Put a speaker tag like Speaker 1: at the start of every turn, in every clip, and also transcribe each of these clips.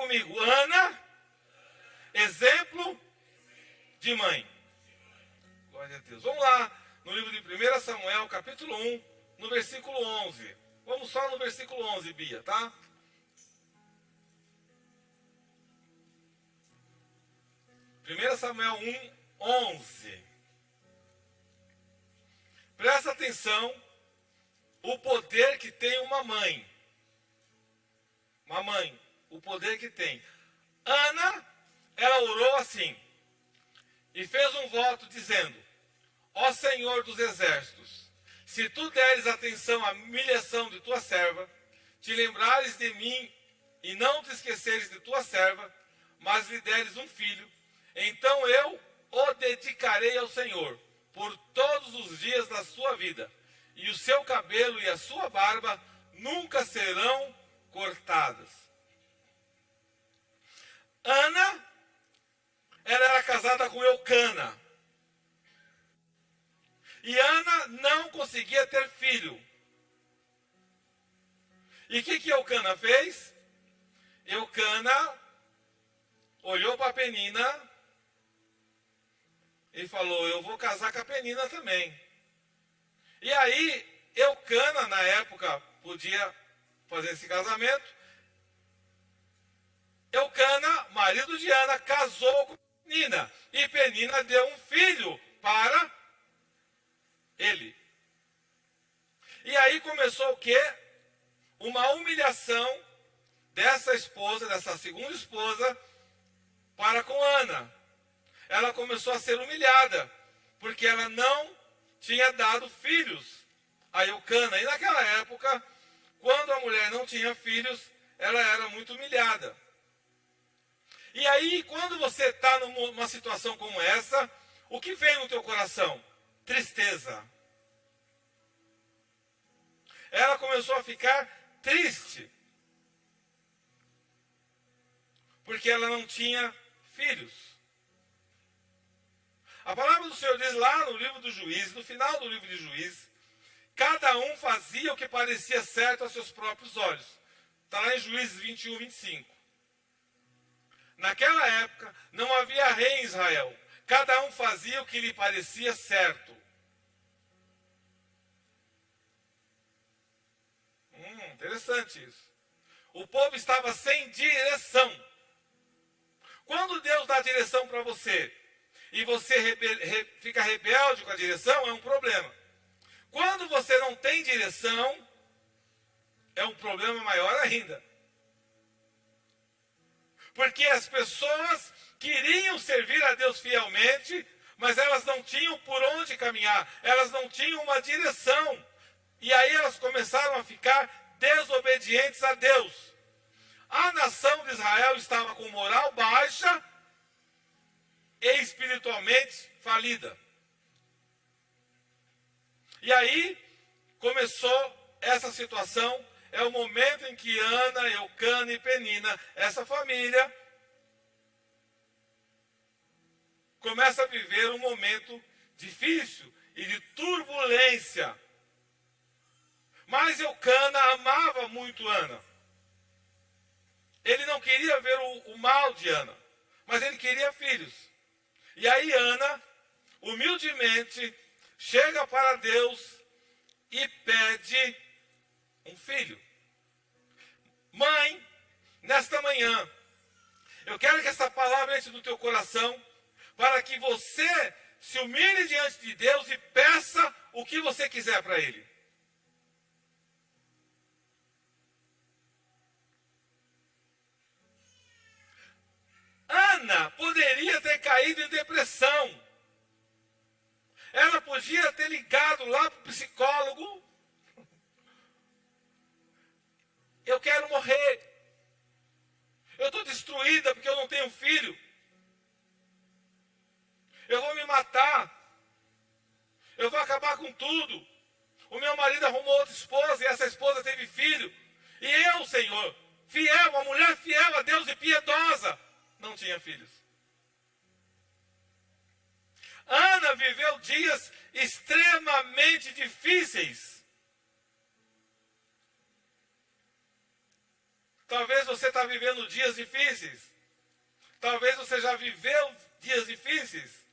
Speaker 1: comigo. Ana, exemplo de mãe. Glória a Deus. Vamos lá, no livro de 1 Samuel, capítulo 1, no versículo 11. Vamos só no versículo 11, Bia, tá? 1 Samuel 1, 11. Presta atenção, o poder que tem uma mãe. Uma mãe, o poder que tem. Ana, ela orou assim, e fez um voto dizendo: ó Senhor dos exércitos, se tu deres atenção à humilhação de tua serva, te lembrares de mim e não te esqueceres de tua serva, mas lhe deres um filho, então eu o dedicarei ao Senhor por todos os dias da sua vida, e o seu cabelo e a sua barba nunca serão cortadas. Ana, ela era casada com Eucana. E Ana não conseguia ter filho. E o que Eucana fez? Eucana olhou para Penina e falou: eu vou casar com a Penina também. E aí, Eucana, na época, podia fazer esse casamento. Eucana, marido de Ana, casou com Penina. E Penina deu um filho para ele. E aí começou o quê? Uma humilhação dessa esposa, dessa segunda esposa, para com Ana. Ela começou a ser humilhada, porque ela não tinha dado filhos a Eucana. E naquela época, quando a mulher não tinha filhos, ela era muito humilhada. E aí, quando você está numa situação como essa, o que vem no teu coração? Tristeza. Ela começou a ficar triste, porque ela não tinha filhos. A palavra do Senhor diz lá no livro do Juízes, no final do livro de Juízes, cada um fazia o que parecia certo aos seus próprios olhos. Está lá em Juízes 21, 25. Naquela época, não havia rei em Israel. Cada um fazia o que lhe parecia certo. Interessante isso. O povo estava sem direção. Quando Deus dá direção para você e você fica rebelde com a direção, é um problema. Quando você não tem direção, é um problema maior ainda. Porque as pessoas queriam servir a Deus fielmente, mas elas não tinham por onde caminhar, elas não tinham uma direção. E aí elas começaram a ficar desobedientes a Deus. A nação de Israel estava com moral baixa e espiritualmente falida. E aí começou essa situação. É o momento em que Ana, Eucana e Penina, essa família, começa a viver um momento difícil e de turbulência. Mas Eucana amava muito Ana. Ele não queria ver o mal de Ana, mas ele queria filhos. E aí Ana, humildemente, chega para Deus e pede um filho. Mãe, nesta manhã, eu quero que essa palavra entre no teu coração, para que você se humilhe diante de Deus e peça o que você quiser para Ele. Ana poderia ter caído em depressão. Ela podia ter ligado lá para o psicólogo. Eu quero morrer. Eu estou destruída porque eu não tenho filho. Eu vou me matar. Eu vou acabar com tudo. O meu marido arrumou outra esposa e essa esposa teve filho. E eu, Senhor, fiel, uma mulher fiel a Deus e piedosa, não tinha filhos. Ana viveu dias extremamente difíceis. Talvez você está vivendo dias difíceis. Talvez você já viveu dias difíceis.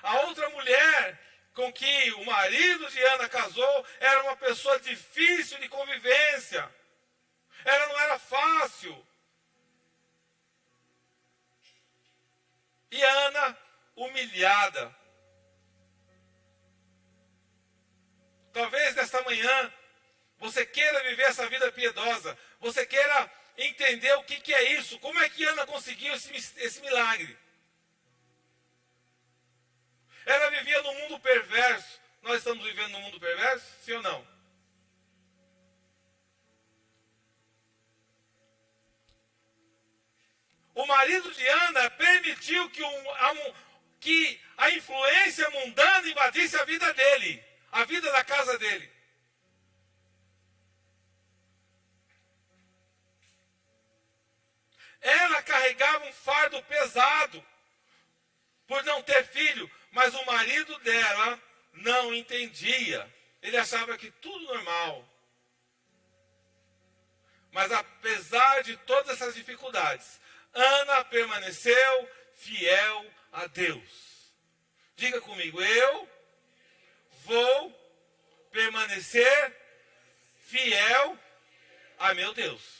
Speaker 1: A outra mulher com que o marido de Ana casou era uma pessoa difícil de convivência. Ela não era fácil. E Ana, humilhada. Talvez nesta manhã você queira viver essa vida piedosa. Você queira entender o que é isso. Como é que Ana conseguiu esse milagre? Ela vivia num mundo perverso. Nós estamos vivendo num mundo perverso? Sim ou não? O marido de Ana permitiu que a influência mundana invadisse a vida dele, a vida da casa dele. Ela carregava um fardo pesado por não ter filho, mas o marido dela não entendia. Ele achava que tudo normal. Mas apesar de todas essas dificuldades, Ana permaneceu fiel a Deus. Diga comigo, eu vou permanecer fiel a meu Deus.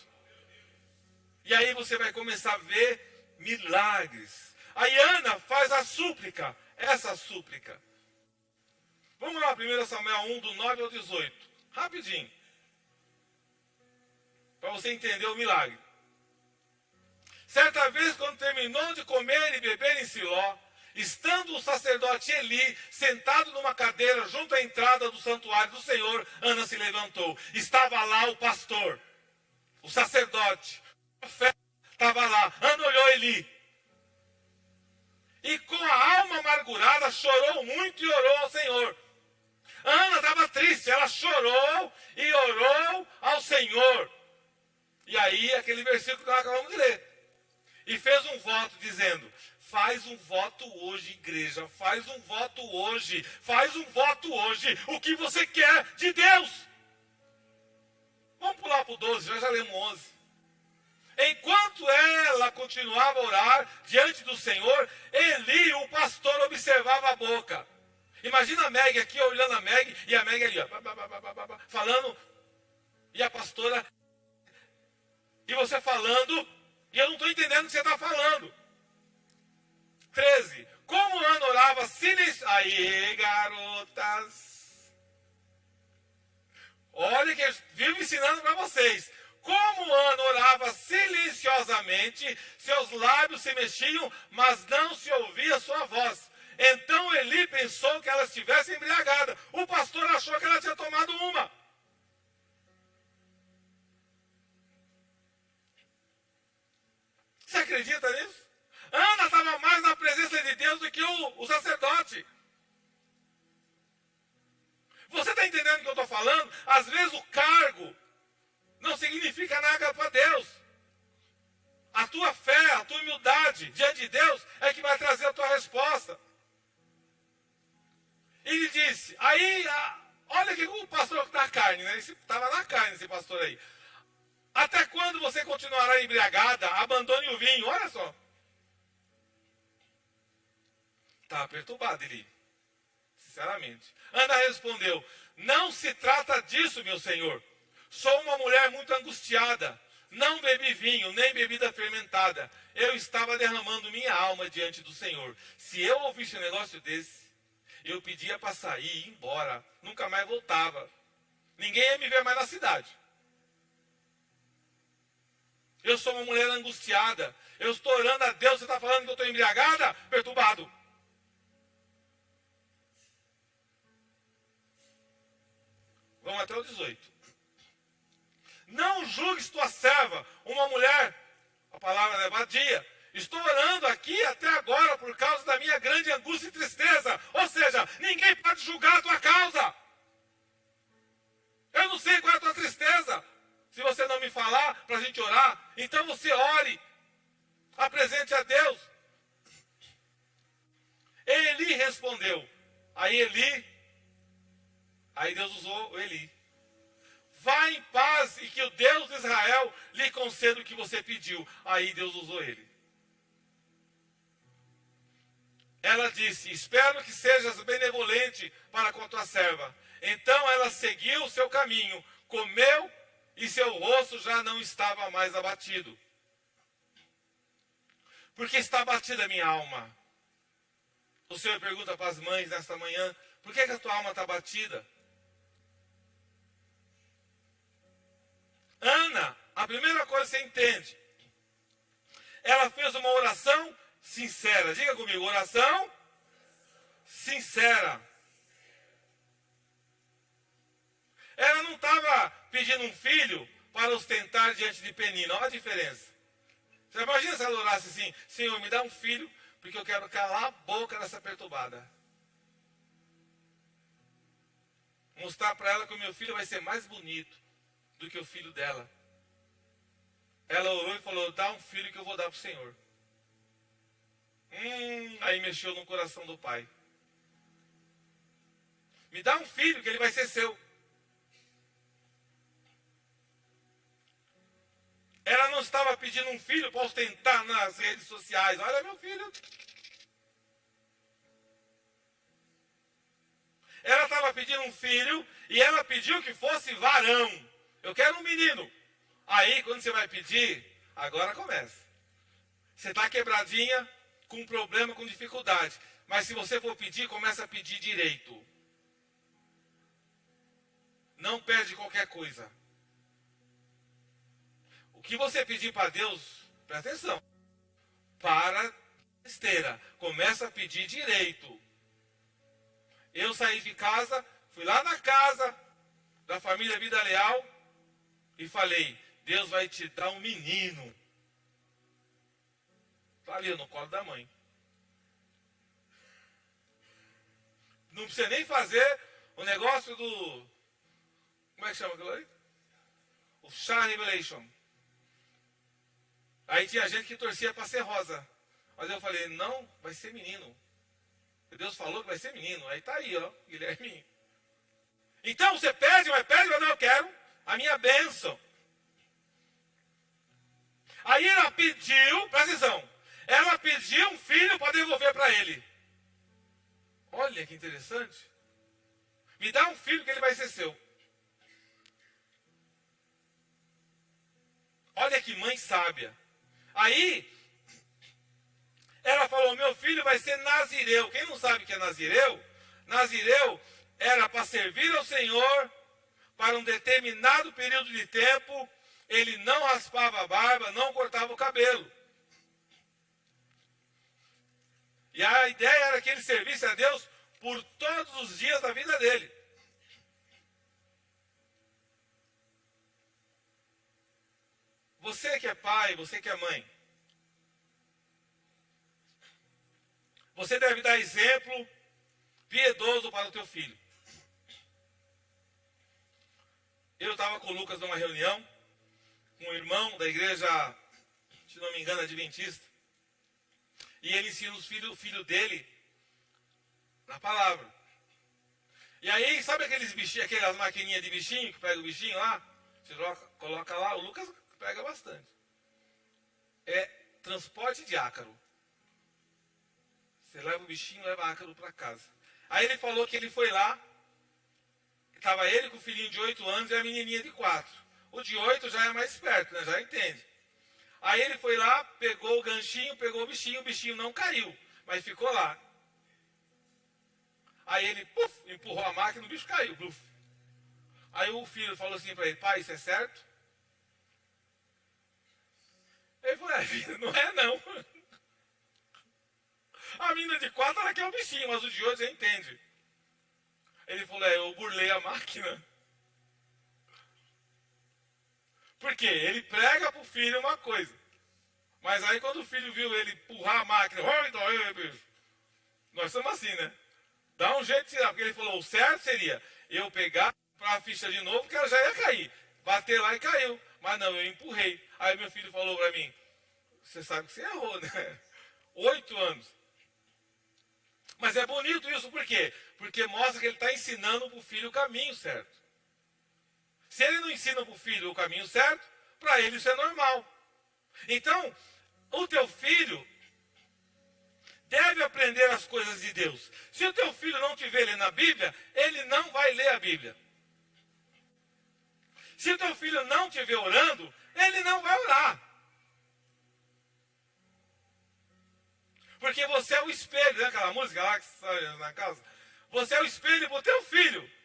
Speaker 1: E aí você vai começar a ver milagres. Aí Ana faz a súplica, essa súplica. Vamos lá, 1 Samuel 1, do 9 ao 18. Rapidinho. Para você entender o milagre. Certa vez, quando terminou de comer e beber em Siló, estando o sacerdote Eli sentado numa cadeira junto à entrada do santuário do Senhor, Ana se levantou. Estava lá o pastor, o sacerdote, o profeta estava lá. Ana olhou Eli. E com a alma amargurada chorou muito e orou ao Senhor. Ana estava triste, ela chorou e orou ao Senhor. E aí aquele versículo que nós acabamos de ler. E fez um voto dizendo, faz um voto hoje, igreja, faz um voto hoje, o que você quer de Deus. Vamos pular para o 12, já lemos 11. Enquanto ela continuava a orar diante do Senhor, Eli, o pastor, observava a boca. Imagina a Meg aqui, olhando a Meg, e a Meg ali, ó, falando, e a pastora, e você falando, e eu não estou entendendo o que você está falando. 13. Como Ana orava silenciosamente. Aí, garotas. Olha que eu vivo ensinando para vocês. Como Ana orava silenciosamente, seus lábios se mexiam, mas não se ouvia sua voz. Então Eli pensou que ela estivesse embriagada. O pastor achou que ela tinha tomado uma. Você acredita nisso? Ana estava mais na presença de Deus do que o sacerdote. Você está entendendo o que eu estou falando? Às vezes o cargo não significa nada para Deus. A tua fé, a tua humildade diante de Deus é que vai trazer a tua resposta. Ele disse, aí, olha que o pastor na carne, né? Estava na carne esse pastor aí. Até quando você continuará embriagada? Abandone o vinho. Olha só. Estava perturbado, Eli. Sinceramente. Ana respondeu, não se trata disso, meu senhor. Sou uma mulher muito angustiada. Não bebi vinho, nem bebida fermentada. Eu estava derramando minha alma diante do Senhor. Se eu ouvisse um negócio desse, eu pedia para sair e ir embora. Nunca mais voltava. Ninguém ia me ver mais na cidade. Eu sou uma mulher angustiada. Eu estou orando a Deus. Você está falando que eu estou embriagada? Perturbado. Vamos até o 18. Não julgues tua serva, uma mulher, a palavra é vadia. Estou orando aqui até agora por causa da minha grande angústia e tristeza. Ou seja, ninguém pode julgar a tua causa. Eu não sei qual é a tua tristeza. Se você não me falar para a gente orar, então você ore. Apresente a Deus. Eli respondeu. Aí Deus usou o Eli. Vá em paz e que o Deus de Israel lhe conceda o que você pediu. Aí Deus usou ele. Ela disse, espero que sejas benevolente para com a tua serva. Então ela seguiu o seu caminho, comeu e seu rosto já não estava mais abatido. Por que está abatida a minha alma? O Senhor pergunta para as mães nesta manhã, por que a tua alma está abatida? Ana, a primeira coisa que você entende, ela fez uma oração sincera. Diga comigo, oração sincera. Ela não estava pedindo um filho para ostentar diante de Penina. Olha a diferença. Você imagina se ela orasse assim, Senhor, me dá um filho, porque eu quero calar a boca dessa perturbada. Mostrar para ela que o meu filho vai ser mais bonito do que o filho dela. Ela orou e falou, dá um filho que eu vou dar para o Senhor. Aí mexeu no coração do pai. Me dá um filho que ele vai ser seu. Ela não estava pedindo um filho para ostentar nas redes sociais. Olha meu filho. Ela estava pedindo um filho e ela pediu que fosse varão. Eu quero um menino. Aí quando você vai pedir, agora começa. Você está quebradinha, com problema, com dificuldade. Mas se você for pedir, começa a pedir direito. Não pede qualquer coisa. O que você pedir para Deus, presta atenção. Para esteira. Começa a pedir direito. Eu saí de casa, fui lá na casa da família Vida Leal e falei, Deus vai te dar um menino. Está ali no colo da mãe. Não precisa nem fazer o negócio do... Como é que chama aquilo aí? O chá Revelation. Aí tinha gente que torcia para ser rosa. Mas eu falei, não, vai ser menino. Deus falou que vai ser menino. Aí tá aí, ó, Guilherme. Então você pede, mas não, eu quero a minha bênção. Aí ela pediu, presta atenção, ela pediu um filho para devolver para ele. Olha que interessante. Me dá um filho que ele vai ser seu. Olha que mãe sábia. Aí, ela falou, meu filho vai ser nazireu. Quem não sabe o que é nazireu? Nazireu era para servir ao Senhor para um determinado período de tempo. Ele não raspava a barba, não cortava o cabelo. E a ideia era que ele servisse a Deus por todos os dias da vida dele. Você que é pai, você que é mãe, você deve dar exemplo piedoso para o teu filho. Eu estava com o Lucas numa reunião, com um irmão da igreja, se não me engano, adventista, e ele ensina o filho dele na palavra. E aí, sabe aqueles bichinhos, aquelas maquininhas de bichinho, que pega o bichinho lá, você coloca lá, o Lucas pega bastante. É transporte de ácaro. Você leva o bichinho, leva ácaro para casa. Aí ele falou que ele foi lá, estava ele com o filhinho de 8 anos e a menininha de 4. O de 8 já é mais esperto, né? Já entende. Aí ele foi lá, pegou o ganchinho, pegou o bichinho não caiu, mas ficou lá. Aí ele, puf, empurrou a máquina, o bicho caiu, puf. Aí o filho falou assim para ele, pai, isso é certo? Ele falou, filho, não é não. A menina de 4, ela quer o bichinho, mas o de 8 você entende. Ele falou, eu burlei a máquina. Por quê? Ele prega pro filho uma coisa. Mas aí quando o filho viu ele empurrar a máquina, nós somos assim, né? Dá um jeito de tirar, porque ele falou, o certo seria eu pegar a ficha de novo, que ela já ia cair. Bater lá e caiu. Mas não, eu empurrei. Aí meu filho falou para mim, você sabe que você errou, né? 8 anos. Mas é bonito isso, por quê? Porque mostra que ele está ensinando para o filho o caminho certo. Se ele não ensina para o filho o caminho certo, para ele isso é normal. Então, o teu filho deve aprender as coisas de Deus. Se o teu filho não te vê lendo a Bíblia, ele não vai ler a Bíblia. Se o teu filho não te vê orando, ele não vai orar. Porque você é o espelho, né? Aquela música lá que sai na casa. Você é o espelho para o teu filho.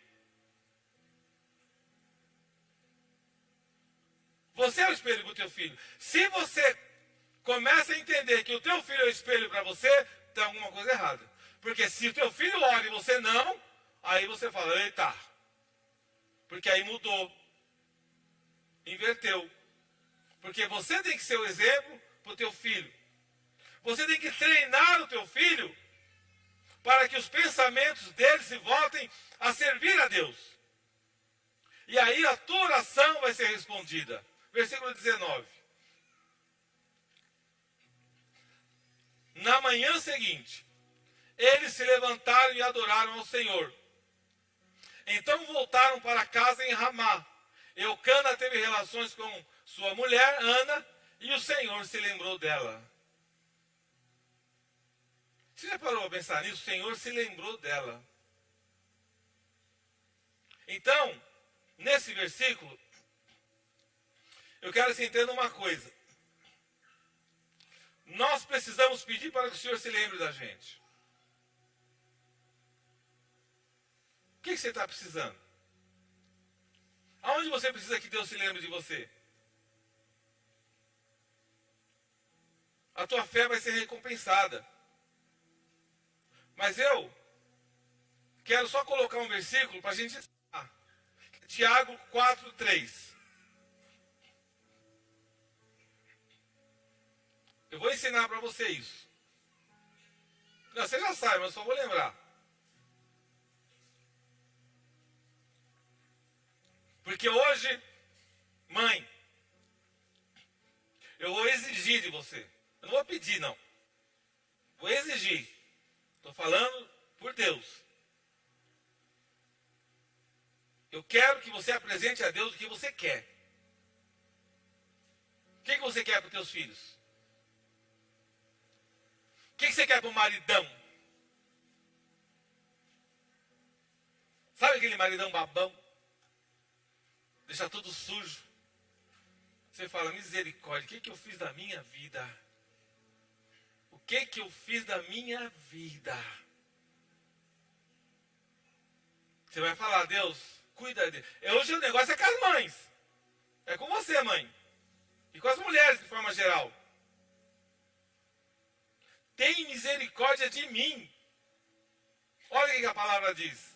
Speaker 1: Você é o espelho para o teu filho. Se você começa a entender que o teu filho é o espelho para você, tem alguma coisa errada. Porque se o teu filho ora e você não, aí você fala, eita. Porque aí mudou. Inverteu. Porque você tem que ser o exemplo para o teu filho. Você tem que treinar o teu filho para que os pensamentos dele se voltem a servir a Deus. E aí a tua oração vai ser respondida. Versículo 19. Na manhã seguinte, eles se levantaram e adoraram ao Senhor. Então voltaram para casa em Ramá. Eucana teve relações com sua mulher, Ana, e o Senhor se lembrou dela. Você já parou para pensar nisso? O Senhor se lembrou dela. Então, nesse versículo, eu quero que você entenda uma coisa. Nós precisamos pedir para que o Senhor se lembre da gente. O que você está precisando? Aonde você precisa que Deus se lembre de você? A tua fé vai ser recompensada. Mas eu quero só colocar um versículo para a gente ensinar. Tiago 4:3. Eu vou ensinar para você isso. Não, você já sabe, mas eu só vou lembrar. Porque hoje, mãe, eu vou exigir de você. Eu não vou pedir, não. Vou exigir. Estou falando por Deus. Eu quero que você apresente a Deus o que você quer. O que você quer para os teus filhos? O que você quer para o maridão? Sabe aquele maridão babão? Deixa tudo sujo. Você fala, misericórdia, o que eu fiz da minha vida? O que eu fiz da minha vida? Você vai falar, Deus, cuida dele. Hoje o negócio é com as mães. É com você, mãe. E com as mulheres, de forma geral. Tem misericórdia de mim. Olha o que a palavra diz.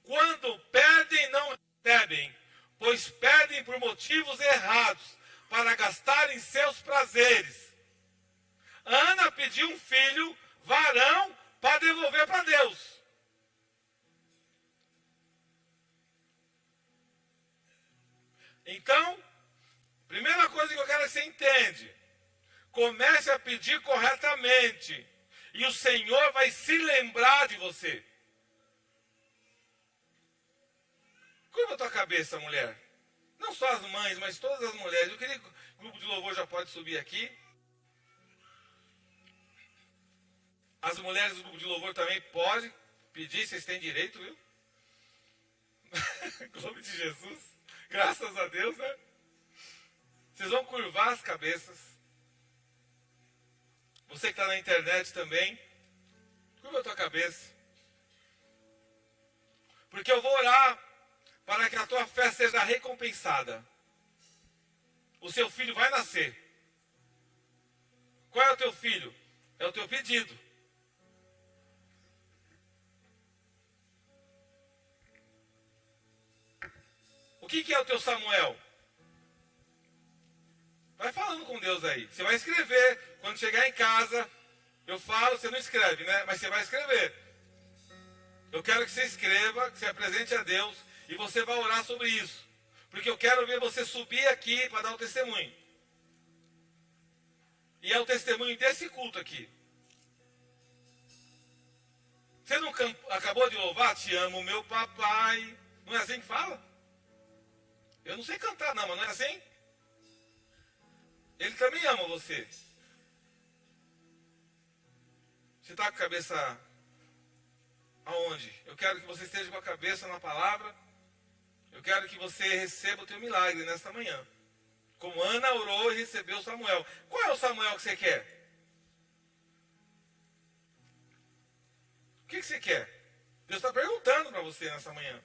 Speaker 1: Quando perdem, não recebem, pois perdem por motivos errados, para gastarem seus prazeres. Ana pediu um filho, varão, para devolver para Deus. Então, primeira coisa que eu quero que você entende. Comece a pedir corretamente. E o Senhor vai se lembrar de você. Curva a tua cabeça, mulher. Não só as mães, mas todas as mulheres. Eu queria que o grupo de louvor já pode subir aqui. As mulheres do grupo de louvor também podem pedir, vocês têm direito, viu? Em nome de Jesus. Graças a Deus, né? Vocês vão curvar as cabeças. Você que está na internet também, curva a tua cabeça. Porque eu vou orar para que a tua fé seja recompensada. O seu filho vai nascer. Qual é o teu filho? É o teu pedido. O que é o teu Samuel? Vai falando com Deus aí. Você vai escrever. Quando chegar em casa, eu falo, você não escreve, né? Mas você vai escrever. Eu quero que você escreva, que você apresente a Deus e você vai orar sobre isso. Porque eu quero ver você subir aqui para dar o testemunho. E é o testemunho desse culto aqui. Você não acabou de louvar? Te amo, meu papai. Não é assim que fala? Eu não sei cantar não, mas não é assim? Ele também ama você. Você está com a cabeça aonde? Eu quero que você esteja com a cabeça na palavra. Eu quero que você receba o teu milagre nesta manhã. Como Ana orou e recebeu Samuel. Qual é o Samuel que você quer? O que você quer? Deus está perguntando para você nessa manhã.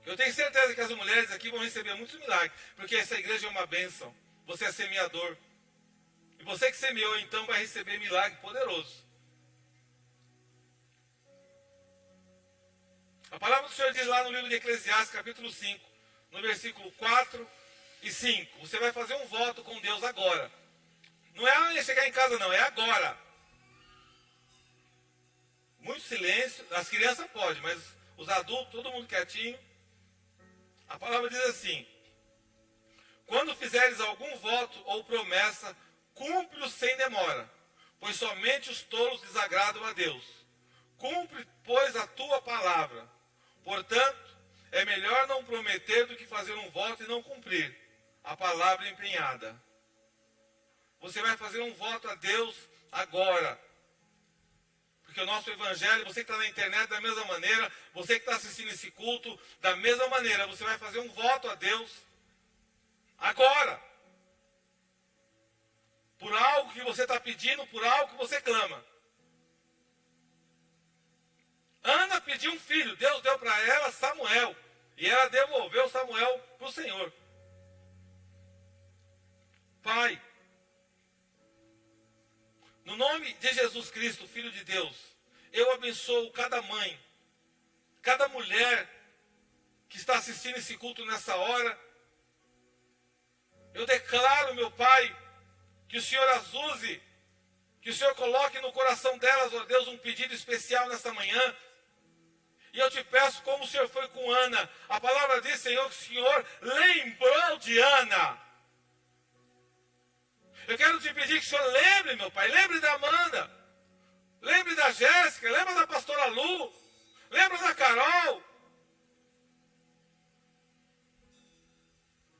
Speaker 1: Eu tenho certeza que as mulheres aqui vão receber muitos milagres, porque essa igreja é uma bênção. Você é semeador. E você que semeou, então, vai receber milagre poderoso. A palavra do Senhor diz lá no livro de Eclesiastes, capítulo 5, no versículo 4 e 5. Você vai fazer um voto com Deus agora. Não é chegar em casa, não, é agora. Muito silêncio. As crianças podem, mas os adultos, todo mundo quietinho. A palavra diz assim: quando fizeres algum voto ou promessa, cumpre-o sem demora, pois somente os tolos desagradam a Deus. Cumpre, pois, a tua palavra. Portanto, é melhor não prometer do que fazer um voto e não cumprir a palavra empenhada. Você vai fazer um voto a Deus agora. Porque o nosso evangelho, você que está na internet da mesma maneira, você que está assistindo esse culto da mesma maneira, você vai fazer um voto a Deus agora. Por algo que você está pedindo, por algo que você clama. Ana pediu um filho, Deus deu para ela Samuel. E ela devolveu Samuel para o Senhor. Pai, no nome de Jesus Cristo, Filho de Deus, eu abençoo cada mãe, cada mulher que está assistindo esse culto nessa hora. Eu declaro, meu Pai, que o Senhor as use, que o Senhor coloque no coração delas, ó Deus, um pedido especial nessa manhã. E eu te peço, como o Senhor foi com Ana, a palavra diz, Senhor, que o Senhor lembrou de Ana. Eu quero te pedir que o Senhor lembre, meu Pai, lembre da Amanda, lembre da Jéssica, lembre da pastora Lu, lembre da Carol.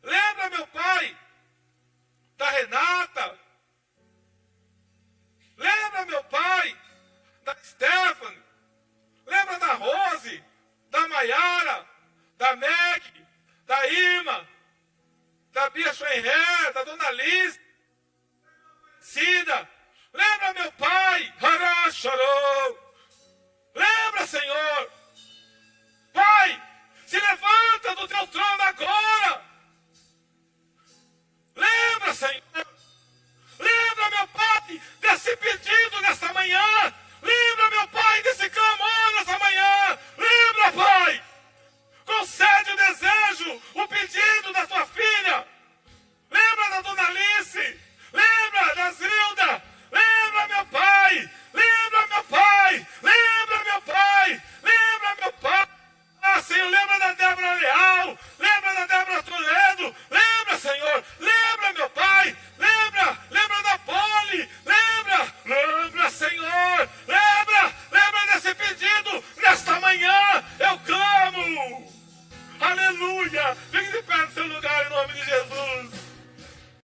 Speaker 1: Lembra, meu Pai, da Renata. Lembra, meu Pai, da Stephanie. Lembra da Rose, da Maiara, da Meg, da Irma, da Bia Schoenher, da Dona Liz, Cida. Lembra, meu Pai, Harachorou. Lembra, Senhor. Pai, se levanta do teu trono agora.